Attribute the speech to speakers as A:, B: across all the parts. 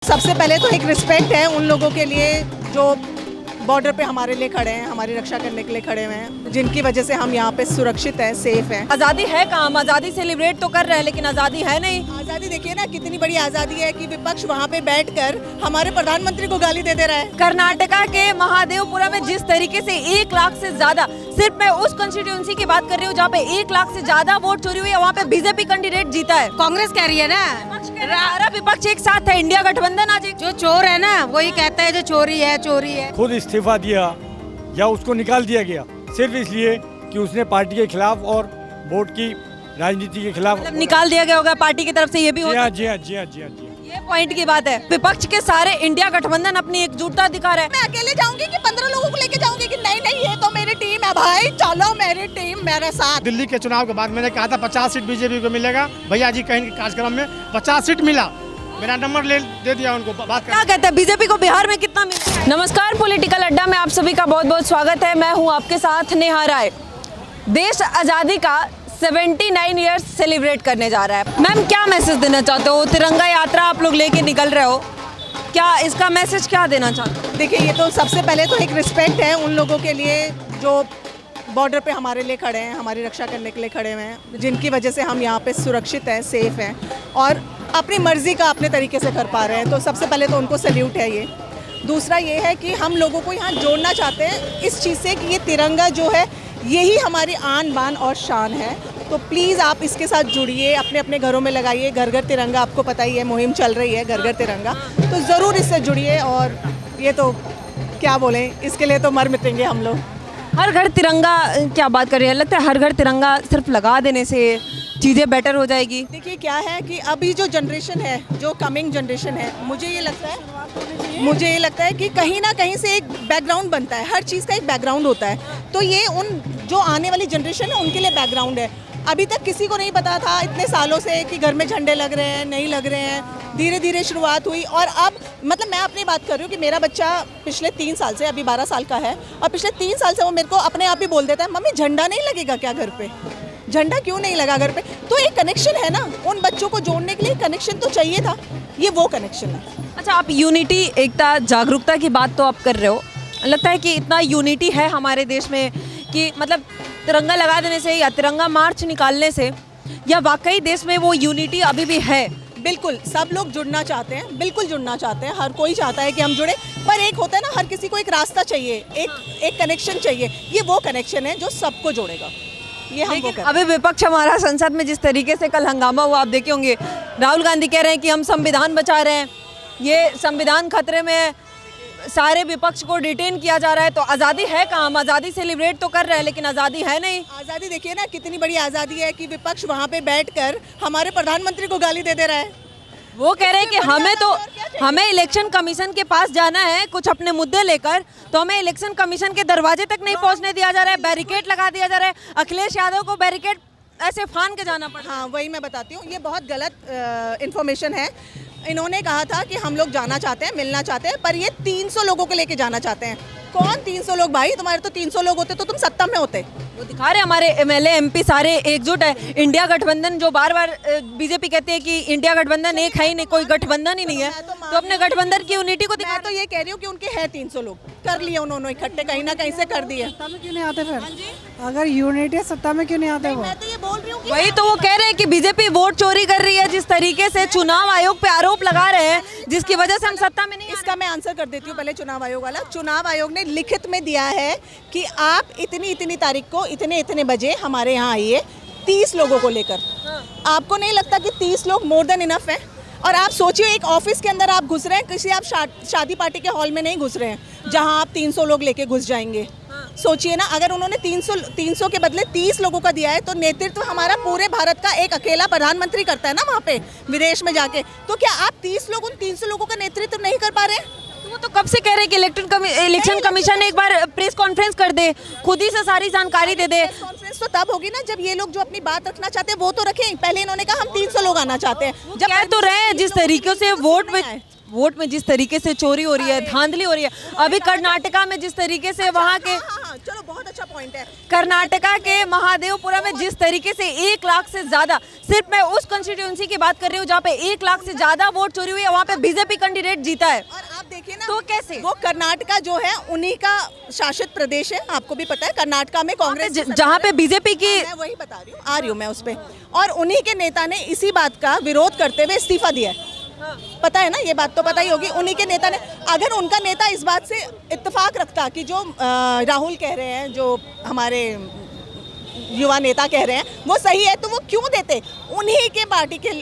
A: सबसे पहले तो एक रिस्पेक्ट है उन लोगों के लिए जो बॉर्डर पे हमारे लिए खड़े हैं, हमारी रक्षा करने के लिए खड़े हुए हैं, जिनकी वजह से हम यहाँ पे सुरक्षित हैं, सेफ हैं।
B: आज़ादी है कहाँ? हम आज़ादी सेलिब्रेट तो कर रहे हैं लेकिन आज़ादी है नहीं।
A: आज़ादी देखिए ना, कितनी बड़ी आज़ादी है कि विपक्ष वहाँ पे बैठकर हमारे प्रधानमंत्री को गाली दे रहा है।
B: कर्नाटका के महादेवपुरा में जिस तरीके से 1 लाख से ज्यादा, सिर्फ मैं उस कंस्टिट्यूंसी की बात कर रही हूँ जहाँ पे 1 लाख से ज्यादा वोट चोरी हुई है, वहाँ पे बीजेपी कैंडिडेट जीता है।
C: कांग्रेस कह रही है ना,
B: सारा विपक्ष एक साथ है, इंडिया गठबंधन आज
C: जो चोर है ना वही कहता है जो चोरी है।
D: खुद इस्तीफा दिया या उसको निकाल दिया गया सिर्फ इसलिए कि उसने पार्टी के खिलाफ और वोट की राजनीति के खिलाफ।
B: मतलब निकाल दिया गया होगा पार्टी की तरफ से, ये भी होगा।
D: जी हाँ।
B: ये पॉइंट की बात है। विपक्ष के सारे इंडिया गठबंधन अपनी एकजुटता दिखा रहे हैं।
A: मैं अकेले जाऊंगी कि 15 लोगों को लेके जाऊंगी कि नहीं ये तो मेरी टीम है भाई, चलो मेरी टीम मेरे साथ।
E: दिल्ली के चुनाव के बाद मैंने कहा था 50 सीट बीजेपी को मिलेगा, भैया जी कहेंगे कार्यक्रम में 50 सीट मिला, मेरा नंबर दे दिया उनको। बात
B: क्या कहते हैं बीजेपी को बिहार में कितना मिला? नमस्कार, पॉलिटिकल अड्डा में आप सभी का बहुत बहुत स्वागत है। मैं हूं आपके साथ नेहा राय। देश आज़ादी का 79 ईयर्स सेलिब्रेट करने जा रहा है। मैम, क्या मैसेज देना चाहते हो? तिरंगा यात्रा आप लोग लेके निकल रहे हो, क्या इसका मैसेज क्या देना चाहते हो?
A: देखिए, ये तो सबसे पहले तो एक रिस्पेक्ट है उन लोगों के लिए जो बॉर्डर पे हमारे लिए खड़े हैं, हमारी रक्षा करने के लिए खड़े हुए हैं, जिनकी वजह से हम यहाँ पे सुरक्षित हैं, सेफ हैं और अपनी मर्जी का अपने तरीके से कर पा रहे हैं। तो सबसे पहले तो उनको सैल्यूट है ये। दूसरा ये है कि हम लोगों को यहाँ जोड़ना चाहते हैं इस चीज़ से कि ये तिरंगा जो है यही हमारी आन बान और शान है। तो प्लीज़ आप इसके साथ जुड़िए, अपने अपने घरों में लगाइए। घर घर तिरंगा, आपको पता ही है मुहिम चल रही है घर घर तिरंगा, तो ज़रूर इससे जुड़िए। और ये तो क्या बोलें, इसके लिए तो मर मिटेंगे हम लोग।
B: हर घर तिरंगा क्या बात कर रही है? लगता है हर घर तिरंगा सिर्फ लगा देने से चीज़ें बेटर हो जाएगी।
A: देखिए क्या है कि अभी जो जनरेशन है, जो कमिंग जनरेशन है, मुझे ये लगता है कि कहीं ना कहीं से एक बैकग्राउंड बनता है, हर चीज़ का एक बैकग्राउंड होता है। तो ये उन जो आने वाली जनरेशन है उनके लिए बैकग्राउंड है। अभी तक किसी को नहीं पता था इतने सालों से कि घर में झंडे लग रहे हैं, नहीं लग रहे हैं। धीरे धीरे शुरुआत हुई और अब मतलब मैं अपनी बात कर रही हूँ कि मेरा बच्चा पिछले 3 साल से, अभी 12 साल का है, और पिछले 3 साल से वो मेरे को अपने आप ही बोल देता है, मम्मी झंडा नहीं लगेगा क्या घर पे? झंडा क्यों नहीं लगा घर पे? तो एक कनेक्शन है ना, उन बच्चों को जोड़ने के लिए कनेक्शन तो चाहिए था, ये वो कनेक्शन है।
B: अच्छा, आप यूनिटी, एकता, जागरूकता की बात तो आप कर रहे हो। लगता है कि इतना यूनिटी है हमारे देश में कि मतलब तिरंगा लगा देने से या तिरंगा मार्च निकालने से, या वाकई देश में वो यूनिटी अभी भी है?
A: बिल्कुल, सब लोग जुड़ना चाहते हैं, बिल्कुल जुड़ना चाहते हैं, हर कोई चाहता है कि हम जुड़े। पर एक होता है ना, हर किसी को एक रास्ता चाहिए, एक कनेक्शन चाहिए। ये वो कनेक्शन है जो सबको जोड़ेगा। ये हम वो
B: अभी विपक्ष हमारा संसद में जिस तरीके से कल हंगामा हुआ, आप देखे होंगे, राहुल गांधी कह रहे हैं कि हम संविधान बचा रहे हैं, ये संविधान खतरे में है, सारे विपक्ष को डिटेन किया जा रहा है। तो आज़ादी है कहाँ? हम आज़ादी सेलिब्रेट तो कर रहे हैं लेकिन आज़ादी है नहीं।
A: आज़ादी देखिए ना, कितनी बड़ी आज़ादी है कि विपक्ष वहाँ पे बैठकर हमारे प्रधानमंत्री को गाली दे रहा है।
B: वो कह रहे हैं कि हमें इलेक्शन कमीशन के पास जाना है कुछ अपने मुद्दे लेकर, तो हमें इलेक्शन कमीशन के दरवाजे तक नहीं पहुंचने दिया जा रहा है, बैरिकेड लगा दिया जा रहा है। अखिलेश यादव को बैरिकेड ऐसे फान के जाना पड़ा।
A: हाँ, वही मैं बताती हूँ, ये बहुत गलत इन्फॉर्मेशन है। इन्होंने कहा था कि हम लोग जाना चाहते हैं, मिलना चाहते हैं, पर ये 300 लोगों को लेके जाना चाहते हैं। कौन 300 लोग भाई? तुम्हारे तो 300 लोग होते तो तुम सत्ता में होते।
B: वो दिखा रहे हमारे एमएलए एमपी सारे एकजुट है। इंडिया गठबंधन जो बार बार बीजेपी कहती है कि इंडिया गठबंधन एक है ही नहीं, कोई गठबंधन ही नहीं है, तो अपने गठबंधन की यूनिटी को दिखा।
A: मैं तो ये कह रही हूँ कि उनके हैं 300 लोग, कर लिए उन्होंने इकट्ठे, कहीं ना कहीं से कर दिए।
F: सत्ता में क्यों नहीं आते फिर? अगर यूनिटी सत्ता में क्यों नहीं आते वो?
A: मैं तो ये बोल रही हूँ कि
B: वही तो वो कह रहे हैं कि बीजेपी वोट चोरी कर रही है, जिस तरीके से चुनाव आयोग पे आरोप लगा रहे हैं, जिसकी वजह से हम सत्ता में नहीं।
A: इसका मैं आंसर कर देती हूँ पहले चुनाव आयोग वाला। चुनाव आयोग ने लिखित में दिया है कि आप इतनी तारीख को इतने बजे हमारे यहाँ आइए 30 लोगों को लेकर। आपको नहीं लगता कि 30 लोग मोर देन इनफ है? और आप सोचिए, एक ऑफिस के अंदर आप घुस रहे हैं, किसी आप शादी पार्टी के हॉल में नहीं घुस रहे हैं जहां आप 300 लोग लेके घुस जाएंगे। सोचिए ना, अगर उन्होंने 300 के बदले 30 लोगों का दिया है, तो नेतृत्व हमारा पूरे भारत का एक अकेला प्रधानमंत्री करता है ना वहाँ पे विदेश में जाके। तो क्या आप 30 लोग उन 300 लोगों का नेतृत्व नहीं कर पा रहे हैं?
B: वो तो कब से कह रहे हैं कि इलेक्शन कमीशन एक बार प्रेस कॉन्फ्रेंस कर दे, खुद ही से सारी जानकारी दे दे।
A: प्रेस कॉन्फ्रेंस तो तब होगी ना जब ये लोग जो अपनी बात रखना चाहते हैं वो तो रखें। पहले इन्होंने कहा हम 300 लोग आना चाहते हैं,
B: जब कह तो रहे हैं जिस तरीके से वोट में वोट में जिस तरीके से चोरी हो रही है, धांधली हो रही है, अभी कर्नाटका में जिस तरीके से वहाँ के
A: हाँ, चलो बहुत अच्छा पॉइंट है।
B: कर्नाटका के महादेवपुरा में जिस तरीके से 1 लाख से ज्यादा, सिर्फ मैं उस कंस्टिट्यूंसी की बात कर रही हूँ जहाँ पे 1 लाख से ज्यादा वोट चोरी हुई है, वहाँ पे बीजेपी कैंडिडेट जीता है।
A: और आप देखिए ना,
B: तो कैसे?
A: वो कर्नाटका जो है उन्हीं का शासित प्रदेश है, आपको भी पता है। कर्नाटका में कांग्रेस की
B: जहाँ पे बीजेपी की
A: मैं वही बता रही हूँ, आ रही हूँ मैं उस पे। और उन्हीं के नेता ने इसी बात का विरोध करते हुए इस्तीफा दिया है। पता है ना, ये बात तो पता ही होगी। उन्हीं के नेता ने, अगर उनका नेता इस बात से इत्तेफाक रखता कि जो राहुल कह रहे हैं, जो हमारे युवा नेता कह रहे हैं वो सही है, तो वो क्यों देते? उन्हीं के पार्टी के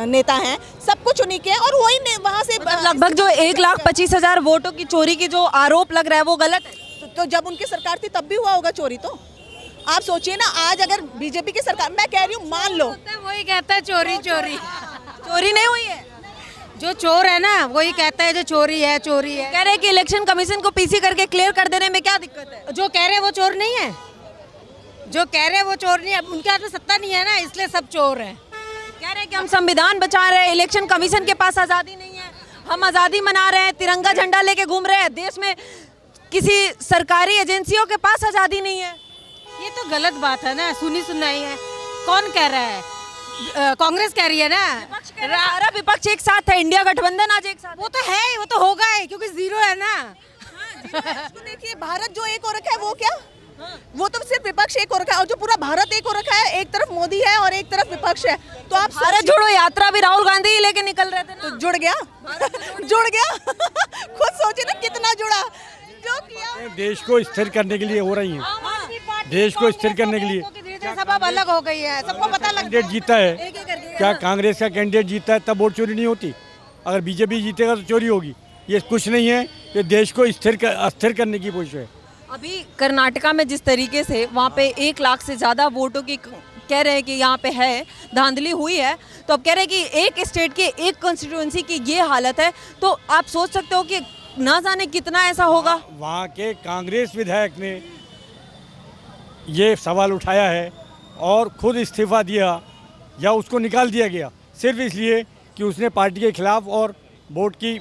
A: नेता हैं, सब कुछ उन्हीं के हैं, और वही वहाँ से
B: लगभग जो 1,25,000 वोटों की चोरी की जो आरोप लग रहा है वो गलत है।
A: तो जब उनकी सरकार थी तब भी हुआ होगा चोरी। तो आप सोचिए ना, आज अगर बीजेपी की सरकार, मैं कह रही हूँ मान लो,
C: वही कहता है चोरी चोरी।
B: चोरी नहीं हुई है,
C: जो चोर है ना वही कहता है जो चोरी है चोरी है।
B: कह रहे हैं कि इलेक्शन कमीशन को पीसी करके क्लियर कर देने में क्या दिक्कत है?
C: जो कह रहे हैं वो चोर नहीं है, जो कह रहे हैं वो चोर नहीं है। उनके हाथ में सत्ता नहीं है ना, इसलिए सब चोर है।
B: कह रहे हैं कि हम संविधान बचा रहे हैं, इलेक्शन कमीशन के पास आज़ादी नहीं है, हम आज़ादी मना रहे हैं, तिरंगा झंडा लेके घूम रहे हैं, देश में किसी सरकारी एजेंसियों के पास आज़ादी नहीं है।
C: ये तो गलत बात है ना, सुनी सुनाई है। कौन कह रहा है? कांग्रेस कह रही है ना।
B: सारा विपक्ष एक साथ है, इंडिया गठबंधन आज एक साथ।
C: वो तो है, वो तो होगा ही क्योंकि जीरो है ना।
A: तो देखिए भारत जो एक हो रखा है वो क्या, वो तो सिर्फ विपक्ष एक हो रखा है, और जो पूरा भारत एक हो रखा है, एक तरफ मोदी है और एक तरफ विपक्ष है। तो आप
B: भारत जोड़ो यात्रा भी राहुल गांधी ही लेके निकल रहे थे ना।
A: तो जुड़ गया जुड़ गया खुद सोचे ना कितना जुड़ा, जो किया।
D: देश को स्थिर करने के लिए हो रही हैं, देश को स्थिर करने के लिए।
C: सब अब अलग हो गई है, सबको पता लग
D: कैंडिडेट जीता है, क्या कांग्रेस का कैंडिडेट जीता है तब वोट चोरी नहीं होती? अगर बीजेपी जीतेगा तो चोरी होगी। ये कुछ नहीं है, ये देश को अस्थिर करने की कोशिश है।
B: अभी कर्नाटका में जिस तरीके से वहाँ पे 1 लाख से ज़्यादा वोटों की कह रहे हैं कि यहाँ पे है धांधली हुई है, तो अब कह रहे हैं कि एक स्टेट के एक कॉन्स्टिट्यूएंसी की ये हालत है, तो आप सोच सकते हो कि ना जाने कितना ऐसा होगा।
D: वहाँ के कांग्रेस विधायक ने ये सवाल उठाया है और खुद इस्तीफा दिया या उसको निकाल दिया गया, सिर्फ इसलिए कि उसने पार्टी के खिलाफ और वोट की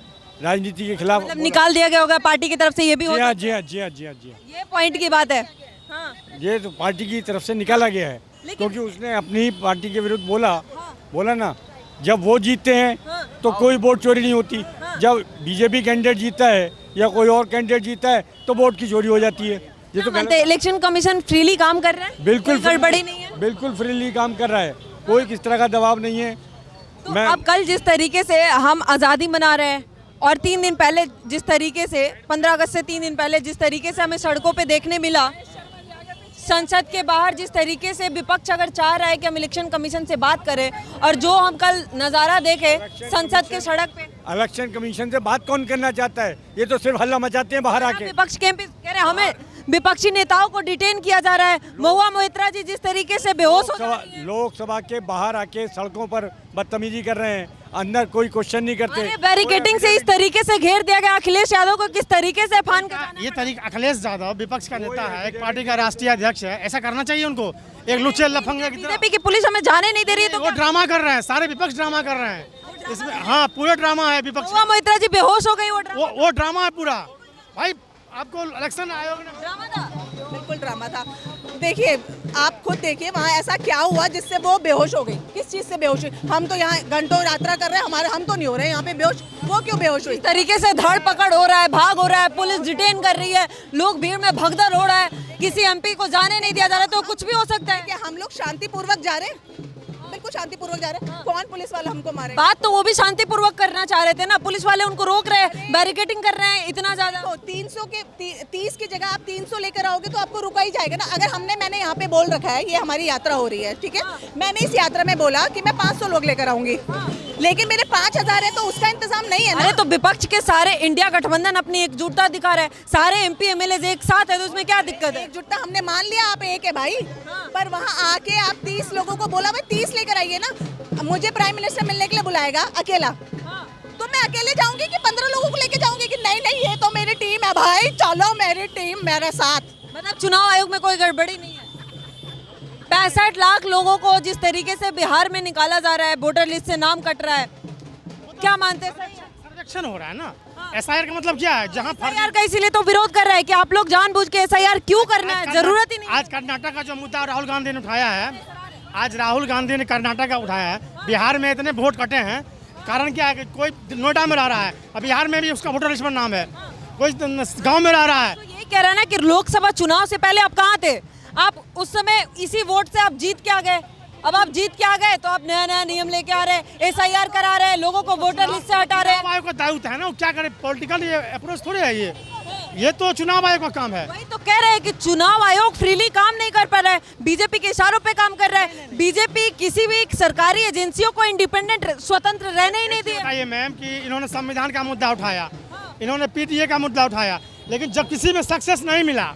D: राजनीति के खिलाफ।
B: मतलब निकाल दिया गया होगा पार्टी की तरफ से, ये भी
D: जी हाँ,
B: होगा।
D: जी हाँ, जी हाँ, जी हाँ, जी हाँ।
B: ये पॉइंट की बात है। हाँ।
D: ये तो पार्टी की तरफ से निकाला गया है, क्योंकि उसने अपनी पार्टी के विरुद्ध बोला ना, जब वो जीतते हैं तो कोई वोट चोरी नहीं होती, जब बीजेपी कैंडिडेट जीता है या कोई और कैंडिडेट जीता है तो वोट की चोरी हो जाती है। ये तो गलत है।
B: इलेक्शन कमीशन फ्रीली काम कर रहा है,
D: बिल्कुल
B: कोई गड़बड़ी नहीं है।
D: बिल्कुल फ्रीली काम कर रहा है, कोई किस तरह का दबाव नहीं है।
B: तो अब कल जिस तरीके से हम आज़ादी मना रहे हैं, और 3 दिन पहले जिस तरीके से 15 अगस्त से 3 दिन पहले जिस तरीके से हमें सड़कों पे देखने मिला, संसद के बाहर जिस तरीके से विपक्ष अगर चाह रहा है कि हम इलेक्शन कमीशन से बात करें, और जो हम कल नज़ारा देखे संसद के सड़क पे,
D: इलेक्शन कमीशन से बात कौन करना चाहता है? ये तो सिर्फ हल्ला मचाते हैं बाहर आके।
B: विपक्ष के एमपी कह रहे हैं हमें विपक्षी नेताओं को डिटेन किया जा रहा है। महुआ मोइत्रा जी जिस तरीके से बेहोश हो जा रही हैं।
D: लोकसभा के बाहर आके सड़कों पर बदतमीजी कर रहे हैं, अंदर कोई क्वेश्चन नहीं करते।
B: अरे बैरिकेडिंग से इस तरीके से घेर दिया गया, अखिलेश यादव को किस तरीके से फान कर
E: ये तरीका, अखिलेश यादव विपक्ष का नेता है, एक पार्टी का राष्ट्रीय अध्यक्ष है, ऐसा करना चाहिए उनको। एक लुच्चे लफंगे की तरह
B: बीजेपी की पुलिस हमें जाने नहीं दे रही है, तो
E: वो ड्रामा कर रहे हैं, सारे विपक्ष ड्रामा कर रहे हैं इसमें। हाँ, पूरा ड्रामा है विपक्ष।
B: महुआ मोइत्रा जी बेहोश हो गई,
E: वो ड्रामा है पूरा। भाई आपको इलेक्शन आयोग ने
B: ड्रामा था।
A: बिल्कुल ड्रामा था। देखिए आप खुद देखिए वहाँ ऐसा क्या हुआ जिससे वो बेहोश हो गई, किस चीज़ से बेहोश हुई? हम तो यहाँ घंटों यात्रा कर रहे हैं, हमारे हम तो नहीं हो रहे हैं यहाँ पे बेहोश, वो क्यों बेहोश हुई?
B: इस तरीके से धड़ पकड़ हो रहा है, भाग हो रहा है, पुलिस डिटेन कर रही है, लोग भीड़ में भगदड़ हो रहा है, किसी एमपी को जाने नहीं दिया जा रहा, तो कुछ भी हो सकता है।
A: कि हम लोग शांतिपूर्वक जा रहे हैं, बिल्कुल शांतिपूर्वक जा रहे हैं। कौन पुलिस वाला हमको मारे?
B: बात तो वो भी शांतिपूर्वक करना चाह रहे थे ना, पुलिस वाले उनको रोक रहे हैं, बैरिकेडिंग कर रहे हैं इतना ज्यादा।
A: तो 300 के 30 की जगह आप 300 लेकर आओगे तो आपको रुका ही जाएगा ना। अगर मैंने यहाँ पे बोल रखा है ये हमारी यात्रा हो रही है, ठीक है, मैंने इस यात्रा में बोला कि मैं 500 लोग लेकर आऊंगी, लेकिन मेरे 5000 है तो उसका इंतजाम नहीं है ना।
B: अरे तो विपक्ष के सारे इंडिया गठबंधन अपनी एकजुटता दिखा रहा है, सारे एमपी एमएलए एक साथ है, तो उसमें क्या दिक्कत है?
A: एकजुटता हमने मान लिया, आप एक है भाई, पर वहाँ आके आप 30 लोगों को बोला भाई 30 लेकर आइए ना। मुझे प्राइम मिनिस्टर मिलने के लिए बुलाएगा अकेला, तो मैं अकेले जाऊंगी कि 15 लोगों को लेके जाऊंगी कि नहीं ये तो मेरी टीम है भाई, चलो मेरी टीम मेरे साथ।
B: मतलब चुनाव आयोग में कोई गड़बड़ी नहीं है। 65 लाख लोगों को जिस तरीके से बिहार में निकाला जा रहा है, वोटर लिस्ट से नाम कट रहा है, क्या मानते हैं? सही है?
E: इलेक्शन हो रहा है ना, एसआईआर का मतलब क्या है? जहाँ
B: एसआईआर का इसीलिए तो विरोध कर रहा है कि आप लोग जानबूझ के एसआईआर क्यों करना है, जरूरत ही नहीं।
E: आज कर्नाटक का जो मुद्दा राहुल गांधी ने उठाया है, आज राहुल गांधी ने कर्नाटक का उठाया है, बिहार में इतने वोट कटे हैं, कारण क्या है कि कोई नोएडा में रह रहा है, अब बिहार में भी उसका वोटर लिस्ट में नाम है, कोई गांव में रह रहा है।
B: तो यही कह रहा है ना कि लोकसभा चुनाव से पहले आप कहाँ थे? आप उस समय इसी वोट से आप जीत के आ गए, अब आप जीत के आ गए तो आप नया नया नियम लेके आ रहे हैं, एसआईआर करा रहे हैं, लोगों को वोटर लिस्ट से हटा रहे हैं।
E: चुनाव आयोग का दायित्व है ना, वो क्या करे, पॉलिटिकल ये अप्रोच थोड़ी है, ये तो चुनाव आयोग का काम है।
B: वही तो कह रहे हैं कि चुनाव आयोग फ्रीली काम नहीं कर पा रहा है, बीजेपी के इशारों पे काम कर रहा है। बीजेपी किसी भी सरकारी एजेंसियों को इंडिपेंडेंट स्वतंत्र रहने ही नहीं दिए।
E: बताइए मैम कि इन्होंने संविधान का मुद्दा उठाया, इन्होंने पीटीए का मुद्दा उठाया, लेकिन जब किसी में सक्सेस नहीं मिला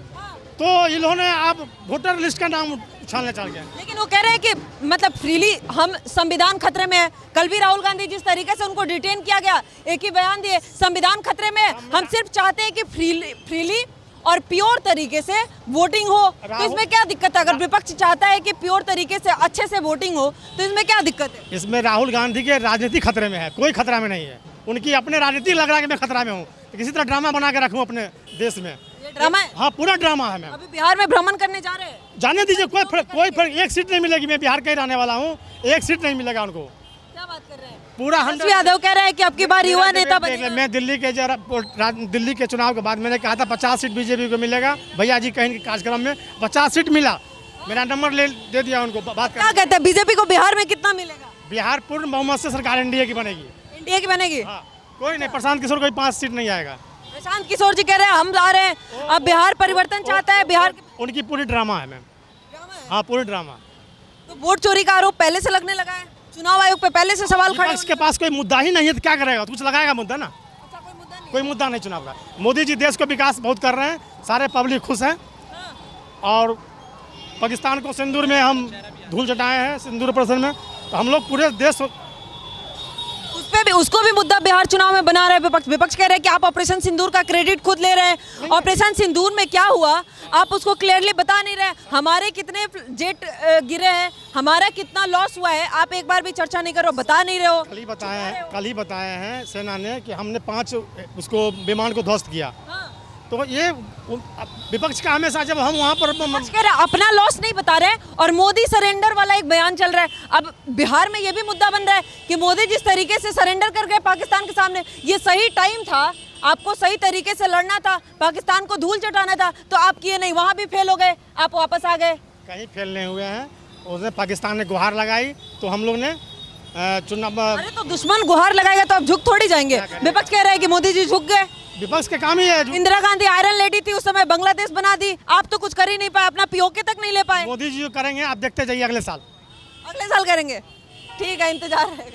E: तो इन्होंने आप वोटर लिस्ट का नाम उछालने चल गए।
B: लेकिन वो कह रहे हैं कि मतलब फ्रीली हम संविधान खतरे में है। कल भी राहुल गांधी जिस तरीके से उनको डिटेन किया गया, एक ही बयान दिए, संविधान खतरे में है, हम सिर्फ चाहते हैं कि फ्रीली और प्योर तरीके से वोटिंग हो। तो इसमें क्या दिक्कत है? अगर विपक्ष चाहता है कि प्योर तरीके से अच्छे से वोटिंग हो तो इसमें क्या दिक्कत है?
E: इसमें राहुल गांधी के राजनीति खतरे में है, कोई खतरा में नहीं है। उनकी अपने राजनीति लग रहा है कि मैं खतरा में हूँ, तो किसी तरह ड्रामा बना के रखूँ अपने देश में।
B: ये ड्रामा है।
E: हाँ, पूरा ड्रामा है मैम।
B: अभी बिहार में भ्रमण करने जा रहे हैं,
E: जाने दीजिए, कोई फर्क, एक सीट नहीं मिलेगी। मैं बिहार का ही रहने वाला हूँ, एक सीट नहीं मिलेगा उनको।
B: क्या बात कर रहे हैं?
E: पूरा
B: तेजस्वी यादव कह रहे हैं कि अब की बार युवा नेता बनेगा।
E: मैं दिल्ली के चुनाव के बाद मैंने कहा था 50 सीट बीजेपी को मिलेगा। भैया जी कहीं के कार्यक्रम में 50 सीट मिला, मेरा नंबर दे दिया उनको। बात
B: क्या कहते हैं बीजेपी को बिहार में कितना मिलेगा?
E: बिहार पूर्ण बहुमत से सरकार एनडीए की बनेगी।
B: इंडिया की बनेगी।
E: हाँ, कोई नहीं, प्रशांत किशोर कोई 5 सीट नहीं आएगा।
B: प्रशांत किशोर जी कह रहे हैं हम आ रहे हैं, अब बिहार परिवर्तन चाहता है। बिहार
E: उनकी पूरी ड्रामा है मैम। हाँ, पूरी ड्रामा।
B: तो वोट चोरी का आरोप पहले से लगने लगा है, चुनाव आयोग पे पहले से सवाल खड़े।
E: विपक्ष के पास कोई मुद्दा ही नहीं है तो क्या करेगा? कुछ लगाएगा मुद्दा ना, कोई मुद्दा नहीं चुनाव का। मोदी जी देश को विकास बहुत कर रहे हैं, सारे पब्लिक खुश हैं। और पाकिस्तान को सिंदूर में हम धूल चटाए हैं, सिंदूर प्रदर्शन में, तो हम लोग पूरे देश
B: उस पे भी, उसको भी मुद्दा बिहार चुनाव में बना रहे हैं विपक्ष। विपक्ष कह रहे हैं कि आप ऑपरेशन सिंदूर का क्रेडिट खुद ले रहे हैं। ऑपरेशन सिंदूर में क्या हुआ आप उसको क्लियरली बता नहीं रहे। हमारे कितने जेट गिरे हैं, हमारा कितना लॉस हुआ है, आप एक बार भी चर्चा नहीं करो, बता नहीं रहे हो।
E: कल ही बताए हैं सेना ने कि हमने 5 उसको विमान को ध्वस्त किया। तो ये विपक्ष का हमेशा, जब हम वहाँ पर
B: कह रहे हैं अपना लॉस नहीं बता रहे और मोदी सरेंडर वाला एक बयान चल रहा है। अब बिहार में ये भी मुद्दा बन रहा है कि मोदी जिस तरीके से सरेंडर कर गए पाकिस्तान के सामने, ये सही टाइम था, आपको सही तरीके से लड़ना था, पाकिस्तान को धूल चटाना था, तो आप किए नहीं, वहाँ भी फेल हो गए, आप वापस आ गए।
E: कहीं फेल नहीं हुए हैं। उसने पाकिस्तान ने गुहार लगाई तो हम लोग ने चुनाव।
B: अरे तो दुश्मन गुहार लगाएगा तो आप झुक थोड़ी जाएंगे। विपक्ष कह रहे हैं कि मोदी जी झुक गए।
E: विपक्ष का काम ही है।
B: इंदिरा गांधी आयरन लेडी थी उस समय, बांग्लादेश बना दी, आप तो कुछ कर ही नहीं पाए, अपना पीओके तक नहीं ले पाए।
E: मोदी जी जो करेंगे आप देखते जाइए, अगले साल
B: करेंगे। ठीक है, इंतजार है।